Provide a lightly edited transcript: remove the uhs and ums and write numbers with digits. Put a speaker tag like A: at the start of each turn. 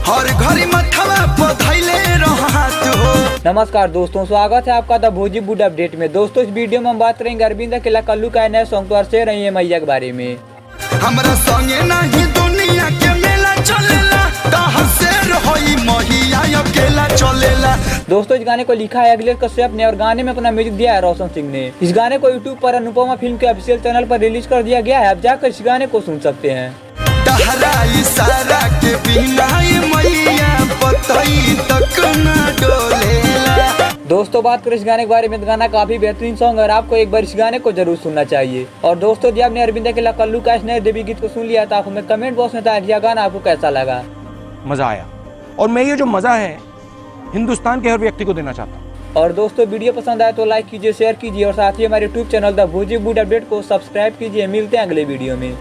A: हर घड़ी मथवा पधैले रहत हो।
B: नमस्कार दोस्तों, स्वागत है आपका द भोजपुर अपडेट में। दोस्तों, इस वीडियो में हम बात करेंगे अरविंद अकेला कल्लू का नए सॉन्ग तो से रही है मैया के बारे में।
A: हमरा संगे नहीं दुनिया के मेला चलेला, कहां से रही मैया अकेला चलेला।
B: दोस्तों, इस गाने को लिखा है अखिलेश कश्यप ने और गाने में अपना म्यूजिक दिया है रोशन सिंह ने। इस गाने को यूट्यूब पर अनुपमा फिल्म के ऑफिशियल चैनल पर रिलीज कर दिया गया है। आप जाकर इस गाने को सुन सकते हैं।
A: तहरा इशारा के बिना मैया पतई तक न डोलेला।
B: दोस्तों, बात करें इस गाने के बारे में तो गाना काफी बेहतरीन सॉन्ग है और आपको एक बार इस गाने को जरूर सुनना चाहिए। और दोस्तों, जब आपने अरविंद अकेला कल्लू का इस नए देवी गीत को सुन लिया तो आप हमें कमेंट बॉक्स में बताइए गाना आपको कैसा लगा।
C: मज़ा आया और मैं ये जो मज़ा है हिंदुस्तान के हर व्यक्ति को देना चाहता हूँ।
B: और दोस्तों, वीडियो पसंद आए तो लाइक कीजिए, शेयर कीजिए और साथ ही हमारे YouTube channel the Bhojpur update को सब्सक्राइब कीजिए। मिलते हैं अगले वीडियो में।